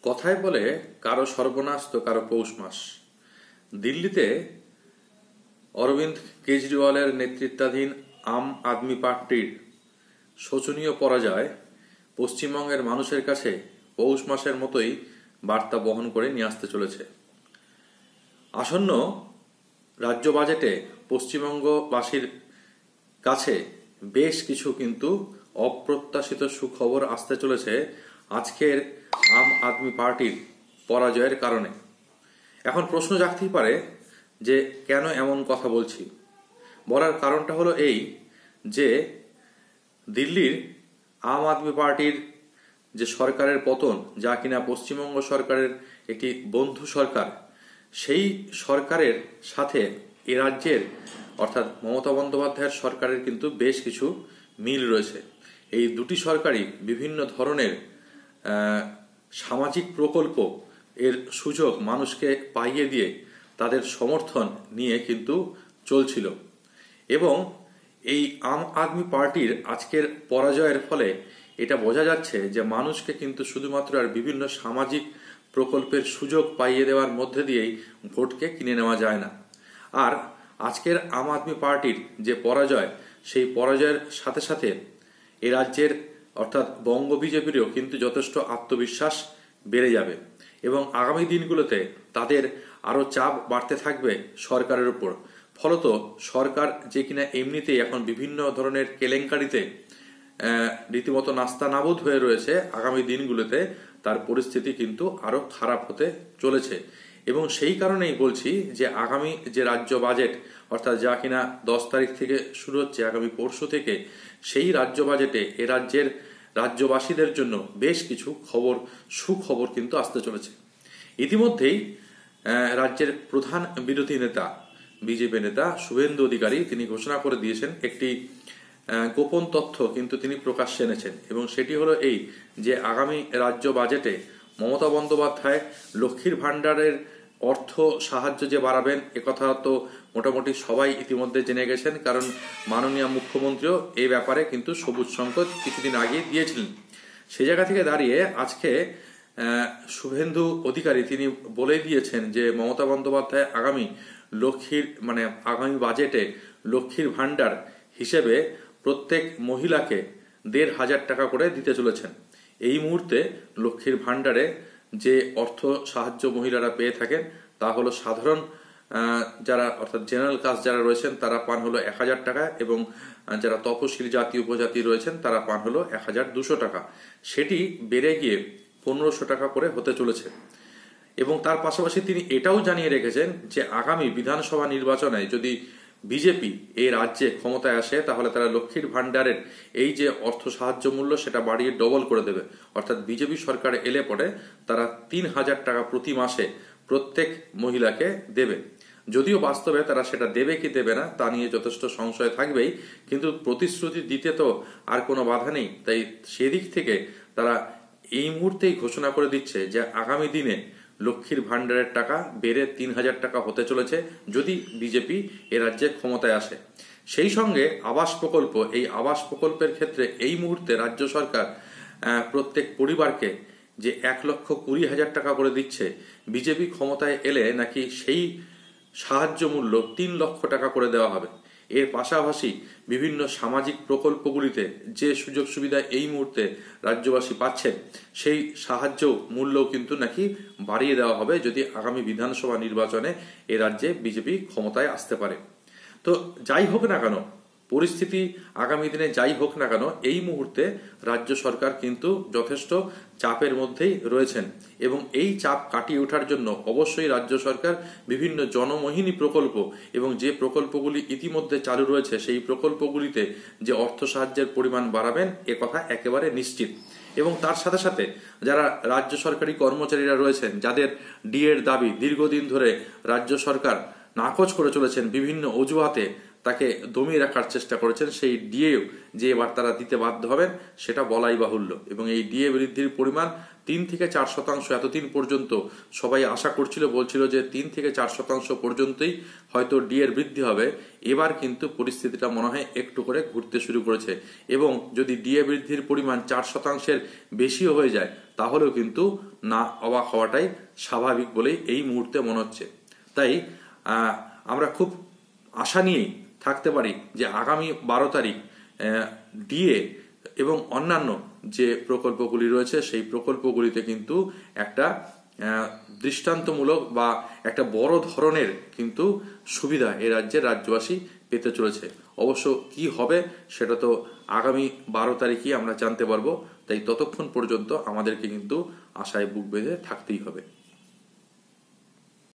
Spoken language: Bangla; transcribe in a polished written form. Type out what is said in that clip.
কথায় বলে কারো সর্বনাশ তো কারো পৌষ মাস। দিল্লিতে অরবিন্দ কেজরিওয়ালের নেতৃত্বাধীন আম আদমি পার্টির শোচনীয় পরাজয় পশ্চিমবঙ্গের মানুষের কাছে পৌষ মাসের মতোই বার্তা বহন করে নিয়ে আসতে চলেছে। আসন্ন রাজ্য বাজেটে পশ্চিমবঙ্গবাসীর কাছে বেশ কিছু কিন্তু অপ্রত্যাশিত সুখবর আসতে চলেছে আজকের আম আদমি পার্টির পরাজয়ের কারণে। এখন প্রশ্ন জাগতেই পারে যে কেন এমন কথা বলছি। বলার কারণটা হলো এই যে দিল্লির আম আদমি পার্টির যে সরকারের পতন, যা কিনা পশ্চিমবঙ্গ সরকারের একটি বন্ধু সরকার, সেই সরকারের সাথে এ রাজ্যের অর্থাৎ মমতা বন্দ্যোপাধ্যায়ের সরকারের কিন্তু বেশ কিছু মিল রয়েছে। এই দুটি সরকারই বিভিন্ন ধরনের সামাজিক প্রকল্প এর সুযোগ মানুষকে পাইয়ে দিয়ে তাদের সমর্থন নিয়ে কিন্তু চলছিল, এবং এই আম আদমি পার্টির আজকের পরাজয়ের ফলে এটা বোঝা যাচ্ছে যে মানুষকে কিন্তু শুধুমাত্র আর বিভিন্ন সামাজিক প্রকল্পের সুযোগ পাইয়ে দেওয়ার মধ্যে দিয়েই ভোটকে কিনে নেওয়া যায় না। আর আজকের আম আদমি পার্টির যে পরাজয়, সেই পরাজয়ের সাথে সাথে এ রাজ্যের অর্থাৎ বঙ্গ বিজেপিরও কিন্তু যথেষ্ট আত্মবিশ্বাস বেড়ে যাবে, এবং আগামী দিনগুলোতে তাদের আরো চাপ বাড়তে থাকবে সরকারের উপর। ফলত সরকার যে কিনা এমনিতেই এখন বিভিন্ন ধরনের কেলেঙ্কারিতে রীতিমতো নাস্তানাবুদ হয়ে রয়েছে, আগামী দিনগুলোতে তার পরিস্থিতি কিন্তু আরো খারাপ হতে চলেছে। এবং সেই কারণেই বলছি যে আগামী যে রাজ্য বাজেট অর্থাৎ যা কিনা 10 তারিখ থেকে শুরু হচ্ছে, আগামী পরশু থেকে, সেই রাজ্য বাজেটে এ রাজ্যের রাজ্যবাসীদের জন্য বেশ কিছু সুখবর কিন্তু আসতে চলেছে। ইতিমধ্যেই রাজ্যের প্রধান বিরোধী নেতা বিজেপি নেতা শুভেন্দু অধিকারী তিনি ঘোষণা করে দিয়েছেন, একটি গোপন তথ্য কিন্তু তিনি প্রকাশ্যে এনেছেন, এবং সেটি হলো এই যে আগামী রাজ্য বাজেটে মমতা বন্দ্যোপাধ্যায় লক্ষ্মীর ভাণ্ডারের অর্থ সাহায্য যে বাড়াবেন, একথা তো মোটামুটি সবাই ইতিমধ্যে জেনে গেছেন, কারণ মাননীয় মুখ্যমন্ত্রীও এই ব্যাপারে কিন্তু সবুজ সংকেত কিছুদিন আগেই দিয়েছিলেন। সে জায়গা থেকে দাঁড়িয়ে আজকে শুভেন্দু অধিকারী তিনি বলে দিয়েছেন যে মমতা বন্দ্যোপাধ্যায় আগামী আগামী বাজেটে লক্ষ্মীর ভাণ্ডার হিসেবে প্রত্যেক মহিলাকে 1,500 টাকা করে দিতে চলেছেন। এই মুহূর্তে লক্ষ্মীর ভাণ্ডারে যে অর্থ সাহায্য মহিলারা পেয়ে থাকেন তা হলো সাধারণ যারা অর্থাৎ জেনারেল কাস্ট যারা রয়েছেন তারা পান হলো 1,000 টাকা, এবং যারা তপশিলি জাতি উপজাতি রয়েছেন তারা পান হলো 1,200 টাকা। সেটি বেড়ে গিয়ে 1,500 টাকা করে হতে চলেছে। এবং তার পাশাপাশি তিনি এটাও জানিয়ে রেখেছেন যে আগামী বিধানসভা নির্বাচনে যদি বিজেপি এই রাজ্যে ক্ষমতায় আসে, তাহলে তারা লক্ষ্মীর ভাণ্ডারের এই যে অর্থ সাহায্য মূল্য সেটা বাড়িয়ে ডবল করে দেবে। অর্থাৎ বিজেপি সরকার এলে পরে তারা 3,000 টাকা প্রতি মাসে প্রত্যেক মহিলাকে দেবে। যদিও বাস্তবে তারা সেটা দেবে কি দেবে না তা নিয়ে যথেষ্ট সংশয় থাকবেই, কিন্তু প্রতিশ্রুতি দিতে তো আর কোনো বাধা নেই। তাই সেদিক থেকে তারা এই মুহূর্তেই ঘোষণা করে দিচ্ছে যে আগামী দিনে লক্ষ্মীর ভাণ্ডারের টাকা বেড়ে 3,000 টাকা হতে চলেছে যদি বিজেপি এ রাজ্যে ক্ষমতায় আসে। সেই সঙ্গে আবাস প্রকল্প, এই আবাস প্রকল্পের ক্ষেত্রে এই মুহূর্তে রাজ্য সরকার প্রত্যেক পরিবারকে যে 1,20,000 টাকা করে দিচ্ছে, বিজেপি ক্ষমতায় এলে নাকি সেই সাহায্য মূল্য 3 লক্ষ টাকা করে দেওয়া হবে। এর পাশাপাশি বিভিন্ন সামাজিক প্রকল্পগুলিতে যে সুযোগ সুবিধা এই মুহূর্তে রাজ্যবাসী পাচ্ছেন, সেই সাহায্য মূল্যও কিন্তু নাকি বাড়িয়ে দেওয়া হবে যদি আগামী বিধানসভা নির্বাচনে এ রাজ্যে বিজেপি ক্ষমতায় আসতে পারে। তো যাই হোক না কেন, পরিস্থিতি আগামী দিনে যাই হোক না কেন, এই মুহূর্তে রাজ্য সরকার কিন্তু যথেষ্ট চাপের মধ্যেই রয়েছেন, এবং এই চাপ কাটিয়ে ওঠার জন্য অবশ্যই রাজ্য সরকার বিভিন্ন জনমোহিনী প্রকল্প এবং যে প্রকল্পগুলি ইতিমধ্যে চালু রয়েছে সেই প্রকল্পগুলিতে যে অর্থ সাহায্যের পরিমাণ বাড়াবেন এ কথা একেবারে নিশ্চিত। এবং তার সাথে সাথে যারা রাজ্য সরকারি কর্মচারীরা রয়েছেন, যাদের ডিএর দাবি দীর্ঘদিন ধরে রাজ্য সরকার নাকচ করে চলেছেন, বিভিন্ন অজুহাতে তাকে দমিয়ে রাখার চেষ্টা করেছেন, সেই ডিএ যে এবার তারা দিতে বাধ্য হবেন সেটা বলাই বাহুল্য। এবং এই ডিএ বৃদ্ধির পরিমাণ 3 থেকে 4% এতদিন পর্যন্ত সবাই আশা বলছিল যে 3 থেকে 4% পর্যন্তই হয়তো ডিএর বৃদ্ধি হবে। এবার কিন্তু পরিস্থিতিটা মনে হয় একটু করে ঘুরতে শুরু করেছে, এবং যদি ডিএ বৃদ্ধির পরিমাণ 4%-এর বেশিও হয়ে যায় তাহলেও কিন্তু না অবাক হওয়াটাই স্বাভাবিক বলেই এই মুহূর্তে মনে হচ্ছে। তাই আমরা খুব আশা নিয়েই থাকতে পারি যে আগামী 12 তারিখ ডিএ এবং অন্যান্য যে প্রকল্পগুলি রয়েছে সেই প্রকল্পগুলিতে কিন্তু একটা দৃষ্টান্তমূলক বা একটা বড় ধরনের কিন্তু সুবিধা এ রাজ্যের রাজ্যবাসী পেতে চলেছে। অবশ্য কি হবে সেটা তো আগামী 12 তারিখই আমরা জানতে পারবো। তাই ততক্ষণ পর্যন্ত আমাদেরকে কিন্তু আশায় বুক বেঁধে থাকতেই হবে।